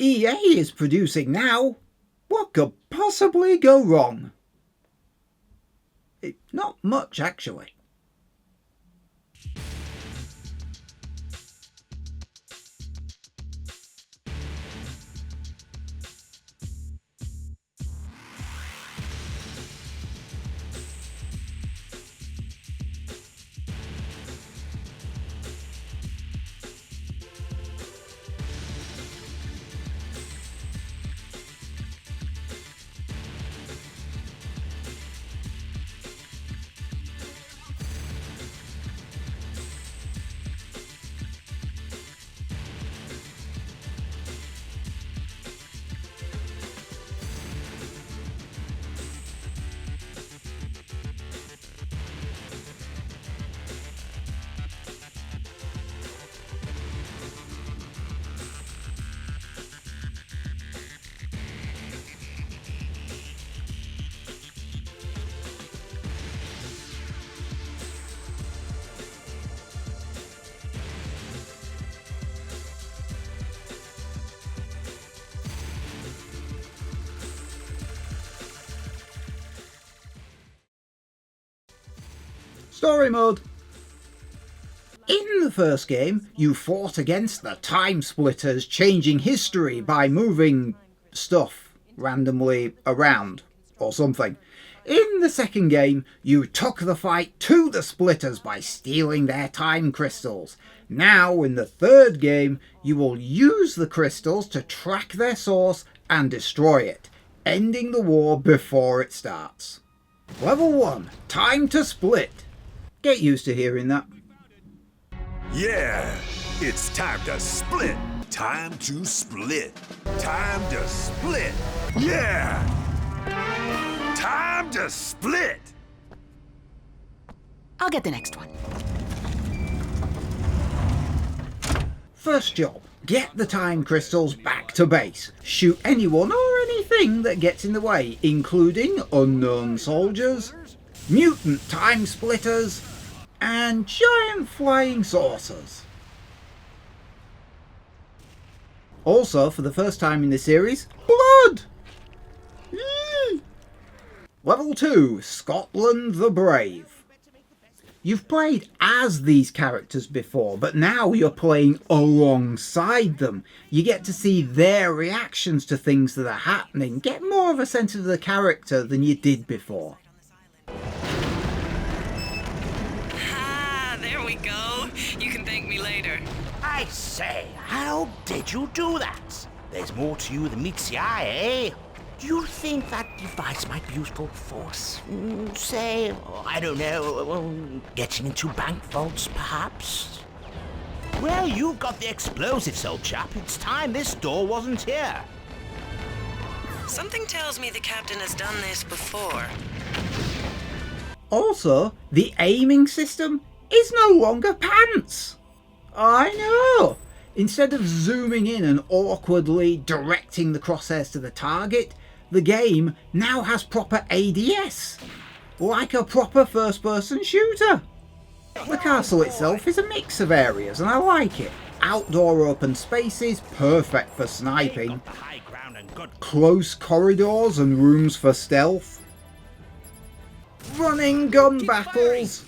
EA is producing now. What could possibly go wrong? Not much, actually. Story mode. In the first game, you fought against the Timesplitters, changing history by moving stuff randomly around, or something. In the second game, you took the fight to the Splitters by stealing their time crystals. Now, in the third game, you will use the crystals to track their source and destroy it, ending the war before it starts. Level 1, Time to Split. Get used to hearing that. Yeah, it's time to split. Time to split. Time to split. Yeah! Time to split! I'll get the next one. First job, get the time crystals back to base. Shoot anyone or anything that gets in the way, including unknown soldiers, mutant time splitters, and giant flying saucers. Also, for the first time in the series, blood! Level 2, Scotland the Brave. You've played as these characters before, but now you're playing alongside them. You get to see their reactions to things that are happening, get more of a sense of the character than you did before. There we go. You can thank me later. I say, how did you do that? There's more to you than meets the eye, eh? Do you think that device might be useful for, say, I don't know, getting into bank vaults, perhaps? Well, you've got the explosives, old chap. It's time this door wasn't here. Something tells me the captain has done this before. Also, the aiming system is no longer pants. I know. Instead of zooming in and awkwardly directing the crosshairs to the target, the game now has proper ADS, like a proper first-person shooter. The castle itself is a mix of areas and I like it. Outdoor open spaces, perfect for sniping. Close corridors and rooms for stealth. Running gun battles.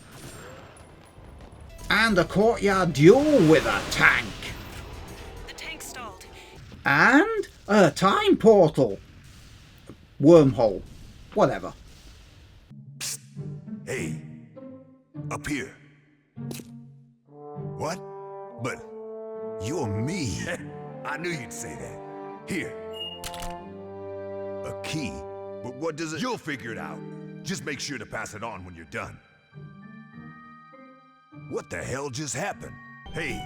And a courtyard duel with a tank. The tank stalled. And a time portal. Wormhole. Whatever. Psst. Hey, up here. What? But you're me. I knew you'd say that. Here. A key. But what does it... You'll figure it out. Just make sure to pass it on when you're done. What the hell just happened? Hey,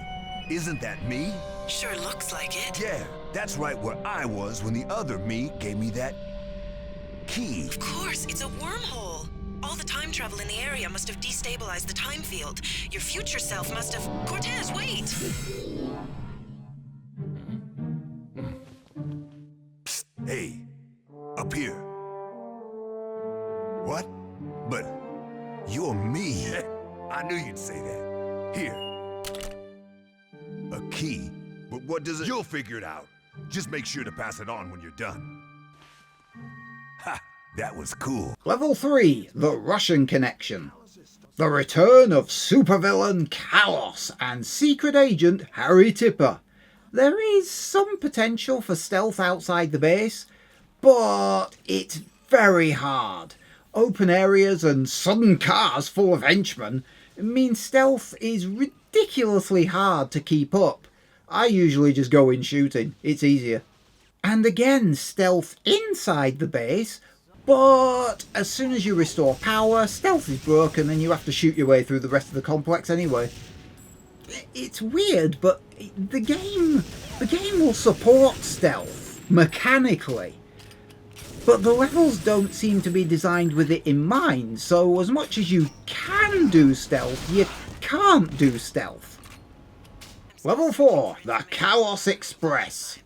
isn't that me? Sure looks like it. Yeah, that's right where I was when the other me gave me that key. Of course, it's a wormhole. All the time travel in the area must have destabilized the time field. Your future self must have... Cortez, wait! Psst, hey, up here. What? But you're me. I knew you'd say that. Here. A key. But what does it... You'll figure it out. Just make sure to pass it on when you're done. Ha! That was cool. Level 3, The Russian Connection. The return of supervillain Kalos and secret agent Harry Tipper. There is some potential for stealth outside the base, but it's very hard. Open areas and sudden cars full of henchmen mean stealth is ridiculously hard to keep up. I usually just go in shooting, it's easier. And again, stealth inside the base, but as soon as you restore power, stealth is broken and you have to shoot your way through the rest of the complex anyway. It's weird, but the game will support stealth mechanically. But the levels don't seem to be designed with it in mind, so as much as you can do stealth, you can't do stealth. Level 4, the Chaos Express.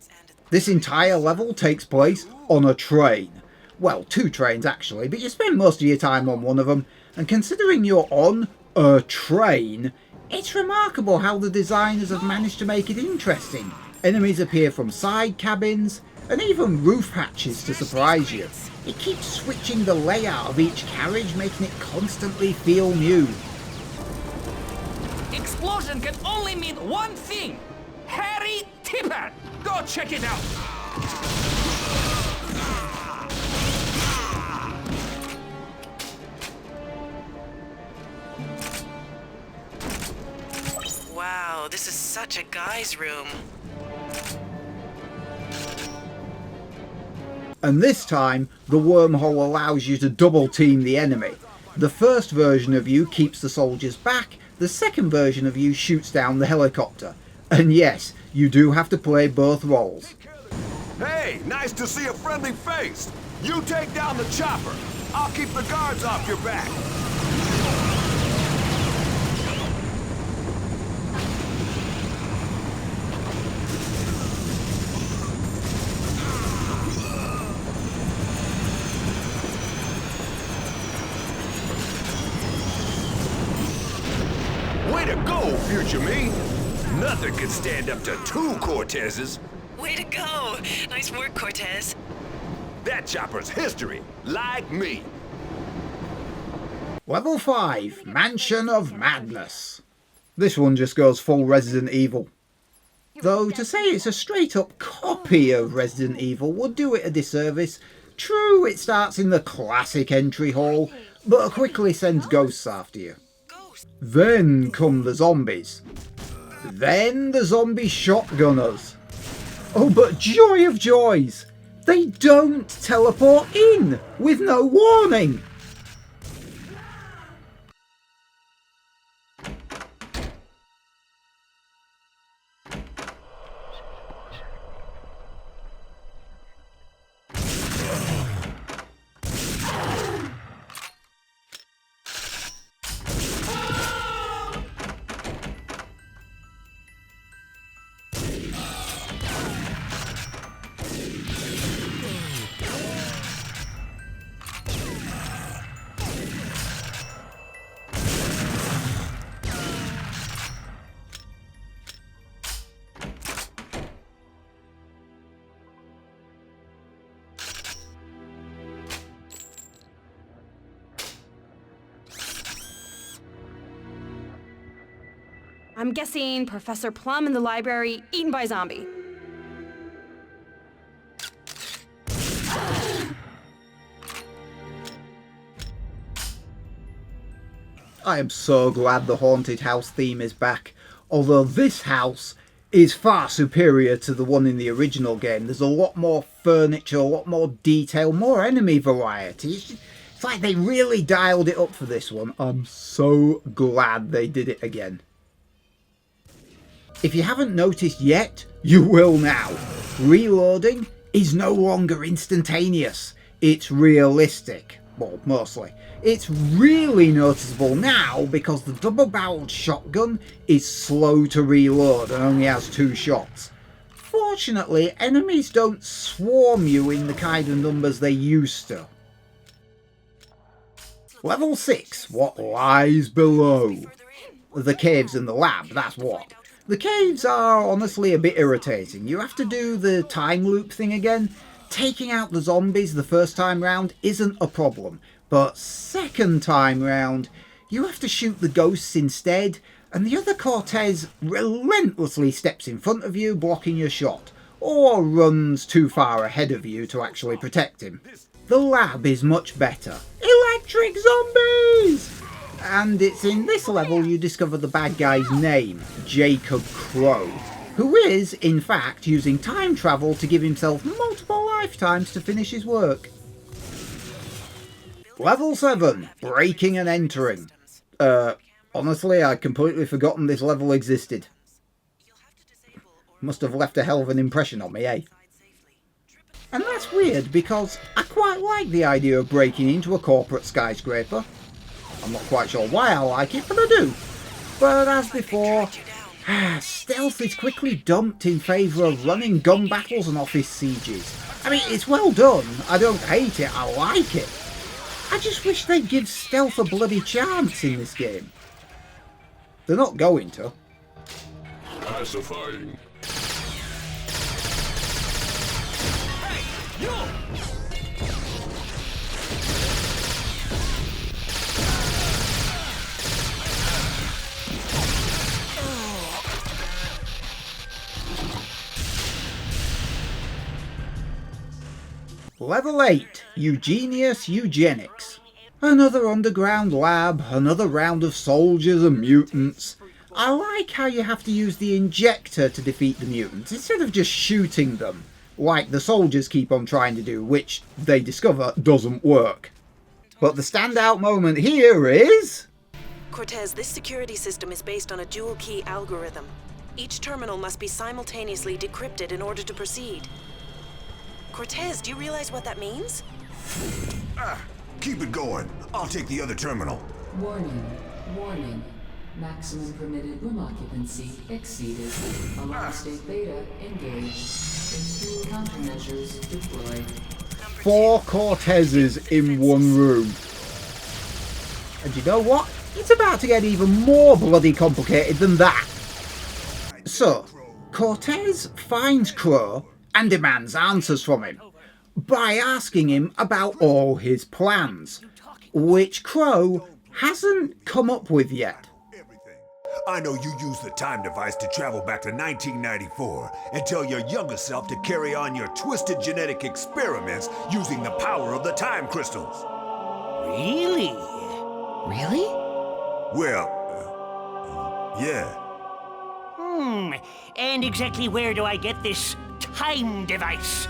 This entire level takes place on a train. Well, 2 trains actually, but you spend most of your time on one of them, and considering you're on a train, it's remarkable how the designers have managed to make it interesting. Enemies appear from side cabins, and even roof hatches to surprise you. It keeps switching the layout of each carriage, making it constantly feel new. Explosion can only mean one thing! Harry Tipper! Go check it out! Wow, this is such a guy's room. And this time, the wormhole allows you to double team the enemy. The first version of you keeps the soldiers back, the second version of you shoots down the helicopter. And yes, you do have to play both roles. Hey, nice to see a friendly face. You take down the chopper. I'll keep the guards off your back. Way to go, future me! Nothing can stand up to 2 Cortezes. Way to go! Nice work, Cortez. That chopper's history, like me. Level 5, Mansion of Madness. This one just goes full Resident Evil. Though to say it's a straight up copy of Resident Evil would do it a disservice. True, it starts in the classic entry hall, but quickly sends ghosts after you. Then come the zombies. Then the zombie shotgunners. Oh, but joy of joys! They don't teleport in with no warning! I'm guessing Professor Plum in the library, eaten by zombie. I am so glad the haunted house theme is back, although this house is far superior to the one in the original game. There's a lot more furniture, a lot more detail, more enemy variety. It's like they really dialed it up for this one. I'm so glad they did it again. If you haven't noticed yet, you will now. Reloading is no longer instantaneous. It's realistic. Well, mostly. It's really noticeable now because the double-barreled shotgun is slow to reload and only has 2 shots. Fortunately, enemies don't swarm you in the kind of numbers they used to. Level 6, what lies below? The caves and the lab, that's what. The caves are honestly a bit irritating. You have to do the time loop thing again. Taking out the zombies the first time round isn't a problem, but second time round, you have to shoot the ghosts instead, and the other Cortez relentlessly steps in front of you, blocking your shot, or runs too far ahead of you to actually protect him. The lab is much better. Electric zombies! And it's in this level you discover the bad guy's name, Jacob Crow, who is, in fact, using time travel to give himself multiple lifetimes to finish his work. Level 7, Breaking and Entering. Honestly, I'd completely forgotten this level existed. Must have left a hell of an impression on me, eh? And that's weird, because I quite like the idea of breaking into a corporate skyscraper. I'm not quite sure why I like it, but I do. But as before, stealth is quickly dumped in favour of running gun battles and office sieges. I mean, it's well done, I don't hate it, I like it. I just wish they'd give stealth a bloody chance in this game. They're not going to. Pacifying. You! Level 8, Eugenius Eugenics. Another underground lab, another round of soldiers and mutants. I like how you have to use the injector to defeat the mutants, instead of just shooting them, like the soldiers keep on trying to do, which they discover doesn't work. But the standout moment here is... Cortez, this security system is based on a dual-key algorithm. Each terminal must be simultaneously decrypted in order to proceed. Cortez, do you realize what that means? Keep it going. I'll take the other terminal. Warning. Warning. Maximum permitted room occupancy exceeded. Alarm state beta engaged. Extreme countermeasures deployed. 4 Cortezes in one room. And you know what? It's about to get even more bloody complicated than that. So, Cortez finds Crow and demands answers from him by asking him about all his plans, which Crow hasn't come up with yet. I know you used the time device to travel back to 1994 and tell your younger self to carry on your twisted genetic experiments using the power of the time crystals. Really? Really? Well, yeah. And exactly where do I get this time device?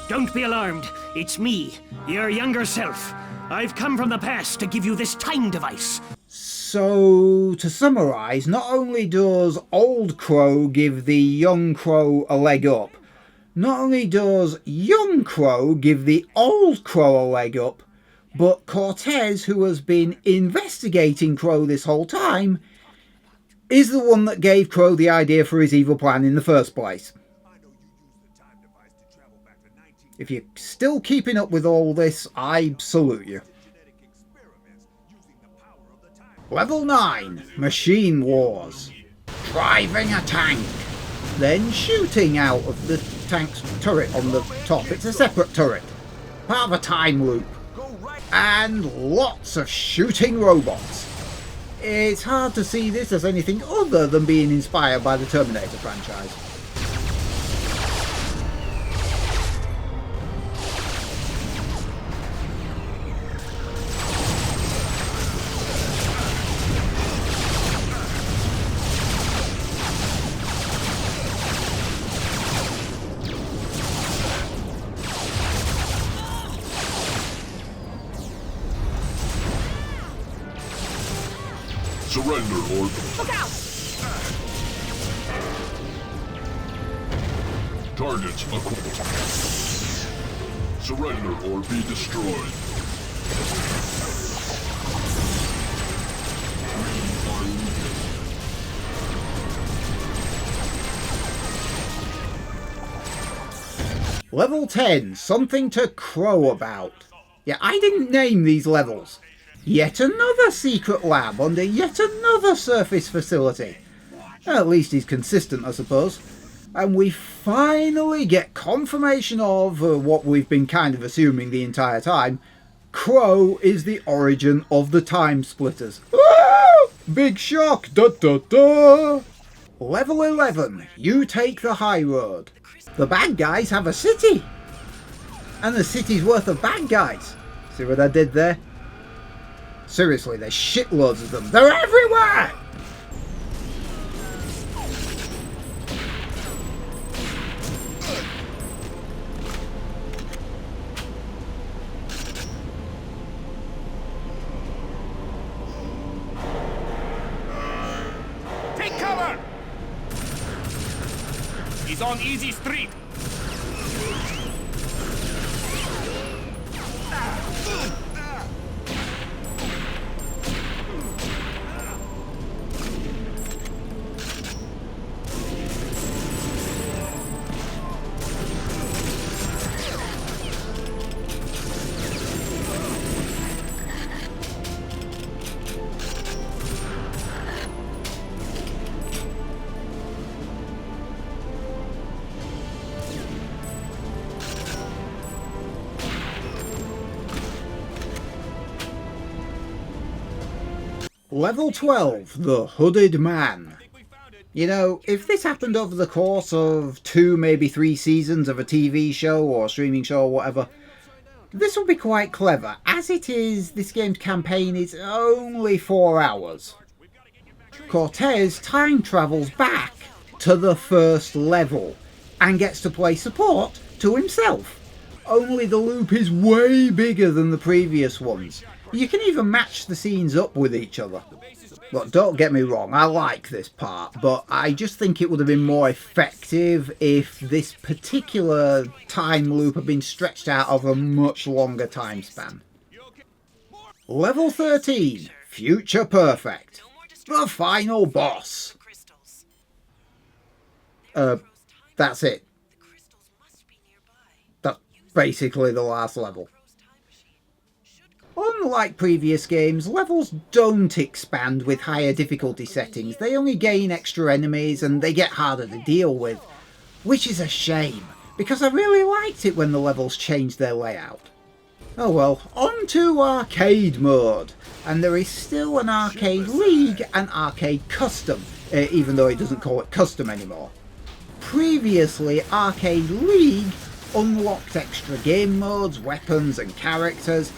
Don't be alarmed. It's me, your younger self. I've come from the past to give you this time device. So, to summarise, not only does old Crow give the young Crow a leg up, not only does young Crow give the old Crow a leg up, but Cortez, who has been investigating Crow this whole time, is the one that gave Crow the idea for his evil plan in the first place. If you're still keeping up with all this, I salute you. Level 9, Machine Wars. Driving a tank, then shooting out of the tank's turret on the top. It's a separate turret, part of a time loop. And lots of shooting robots. It's hard to see this as anything other than being inspired by the Terminator franchise. Surrender or... Look out! Targets acquired. Surrender or be destroyed. Level 10, something to crow about. Yeah, I didn't name these levels. yet another secret lab under yet another surface facility. At least he's consistent, I suppose. And we finally get confirmation of what we've been kind of assuming the entire time. Crow is the origin of the Timesplitters. Ah! Big shock! Da da da! Level 11. You take the high road. The bad guys have a city. And the city's worth of bad guys. See what I did there? Seriously, there's shitloads of them. They're everywhere! Take cover! He's on easy street. Level 12, the Hooded Man. You know, if this happened over the course of 2, maybe 3 seasons of a TV show or streaming show or whatever, this would be quite clever. As it is, this game's campaign is only 4 hours. Cortez time travels back to the first level and gets to play support to himself. Only the loop is way bigger than the previous ones. You can even match the scenes up with each other. But don't get me wrong, I like this part, but I just think it would have been more effective if this particular time loop had been stretched out over a much longer time span. Level 13, Future Perfect. The final boss. That's it. That's basically the last level. Unlike previous games, levels don't expand with higher difficulty settings. They only gain extra enemies and they get harder to deal with. Which is a shame, because I really liked it when the levels changed their layout. Oh well, on to arcade mode. And there is still an arcade league and arcade custom, even though it doesn't call it custom anymore. Previously, arcade league unlocked extra game modes, weapons and characters.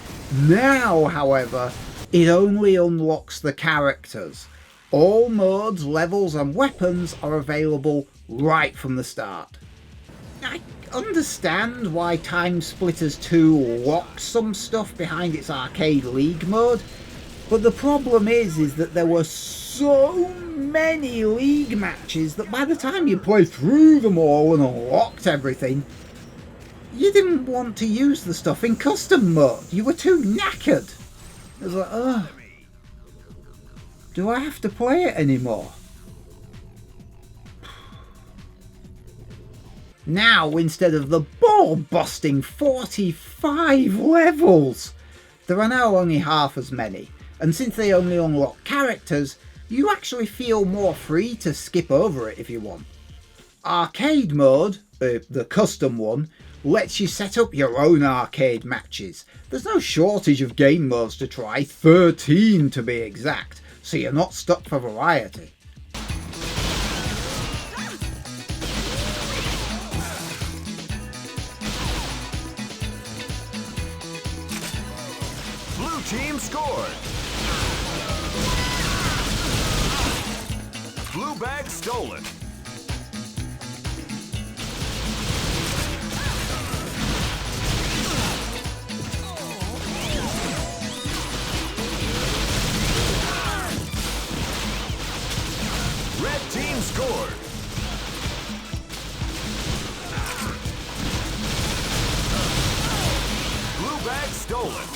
Now, however, it only unlocks the characters. All modes, levels and weapons are available right from the start. I understand why Timesplitters 2 locks some stuff behind its arcade league mode, but the problem is that there were so many league matches that by the time you played through them all and unlocked everything, you didn't want to use the stuff in custom mode. You were too knackered. It was like, ugh. Do I have to play it anymore? Now, instead of the ball-busting 45 levels, there are now only half as many. And since they only unlock characters, you actually feel more free to skip over it if you want. Arcade mode, the custom one, lets you set up your own arcade matches. There's no shortage of game modes to try, 13 to be exact, so you're not stuck for variety. Blue team scored. Blue bag stolen. Red team scored. Blue bag stolen.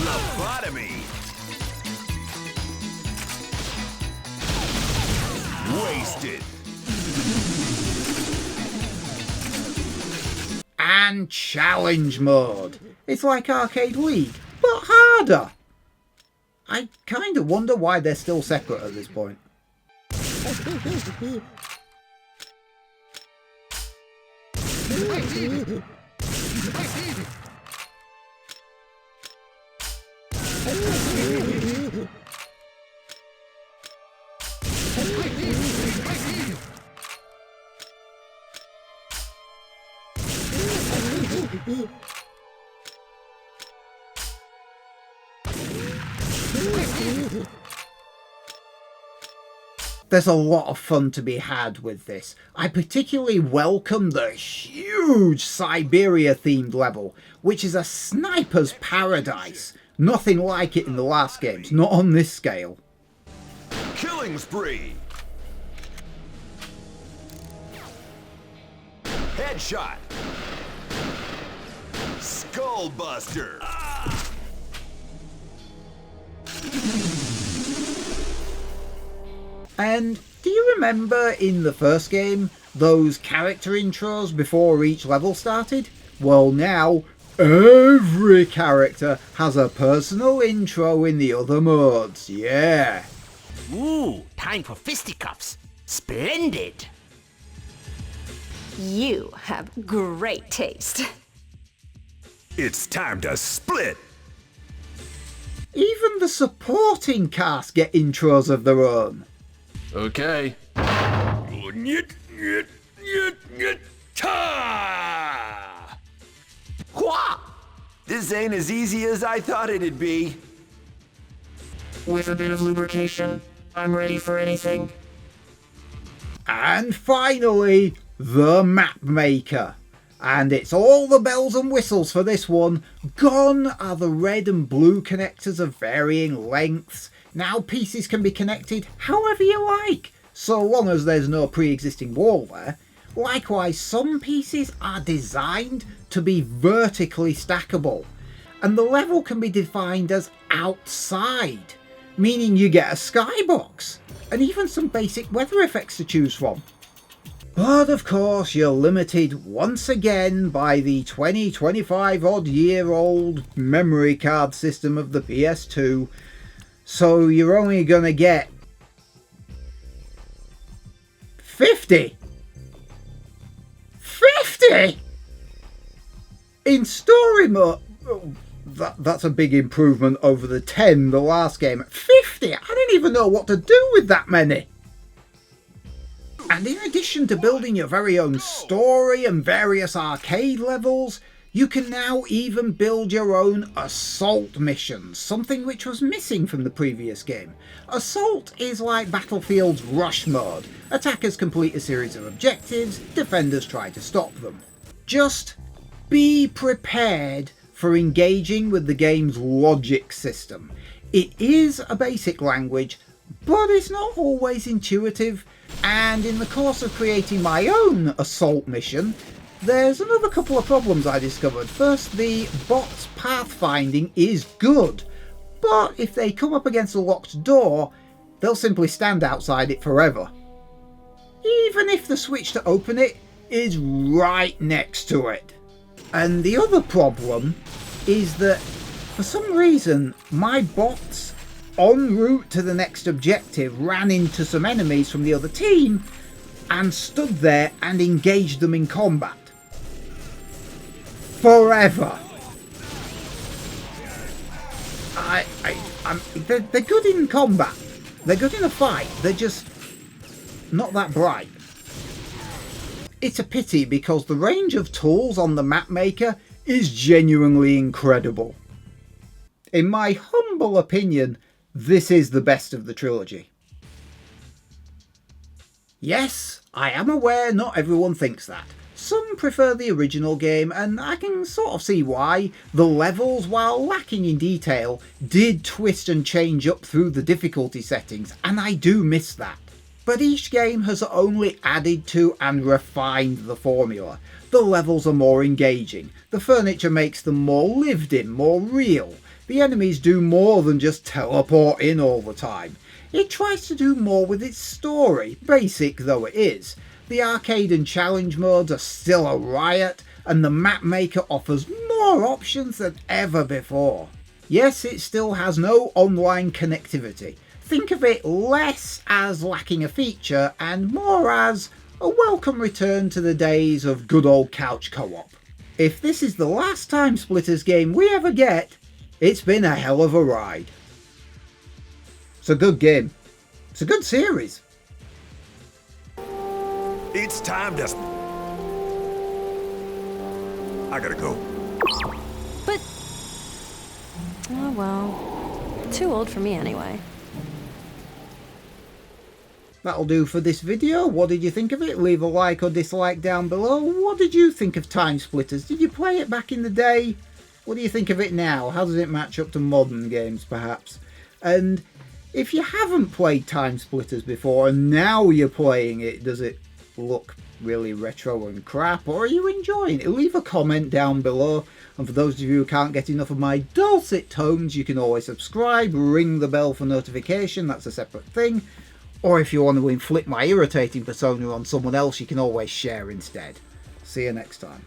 Lobotomy. Wasted. and challenge mode. It's like Arcade League, but harder. I kind of wonder why they're still separate at this point. There's a lot of fun to be had with this. I particularly welcome the huge Siberia-themed level, which is a sniper's paradise. Nothing like it in the last games, not on this scale. Killing spree. Headshot. Skullbuster. And do you remember in the first game, those character intros before each level started? Well, now every character has a personal intro in the other modes, yeah. Ooh, time for fisticuffs. Splendid. You have great taste. It's time to split. Even the supporting cast get intros of their own. Okay. Hua! This ain't as easy as I thought it'd be. With a bit of lubrication, I'm ready for anything. And finally, the map maker. And it's all the bells and whistles for this one. Gone are the red and blue connectors of varying lengths. Now pieces can be connected however you like, so long as there's no pre-existing wall there. Likewise, some pieces are designed to be vertically stackable, and the level can be defined as outside, meaning you get a skybox, and even some basic weather effects to choose from. But of course you're limited once again by the 25 odd year old memory card system of the PS2, so you're only gonna get 50! 50! In story mode, that's a big improvement over the 10 the last game. 50! I didn't even know what to do with that many! And in addition to building your very own story and various arcade levels, you can now even build your own assault missions, something which was missing from the previous game. Assault is like Battlefield's rush mode. Attackers complete a series of objectives, defenders try to stop them. Just be prepared for engaging with the game's logic system. It is a basic language, but it's not always intuitive, and in the course of creating my own assault mission, there's another couple of problems I discovered. First, the bot's pathfinding is good, but if they come up against a locked door, they'll simply stand outside it forever, even if the switch to open it is right next to it. And the other problem is that for some reason my bots en route to the next objective ran into some enemies from the other team and stood there and engaged them in combat. Forever. They're good in combat. They're good in a fight. They're just not that bright. It's a pity because the range of tools on the map maker is genuinely incredible. In my humble opinion, this is the best of the trilogy. Yes, I am aware not everyone thinks that. Some prefer the original game, and I can sort of see why. The levels, while lacking in detail, did twist and change up through the difficulty settings, and I do miss that. But each game has only added to and refined the formula. The levels are more engaging, the furniture makes them more lived in, more real. The enemies do more than just teleport in all the time. It tries to do more with its story, basic though it is. The arcade and challenge modes are still a riot, and the map maker offers more options than ever before. Yes, it still has no online connectivity. Think of it less as lacking a feature and more as a welcome return to the days of good old couch co-op. If this is the last Timesplitters game we ever get, it's been a hell of a ride. It's a good game. It's a good series. It's time to... I gotta go. But... oh well. Too old for me anyway. That'll do for this video. What did you think of it? Leave a like or dislike down below. What did you think of Timesplitters? Did you play it back in the day? What do you think of it now? How does it match up to modern games, perhaps? And if you haven't played Timesplitters before and now you're playing it, does it look really retro and crap, or are you enjoying it? Leave a comment down below. And for those of you who can't get enough of my dulcet tones, you can always subscribe, ring the bell for notification, that's a separate thing. Or if you want to inflict my irritating persona on someone else, you can always share instead. See you next time.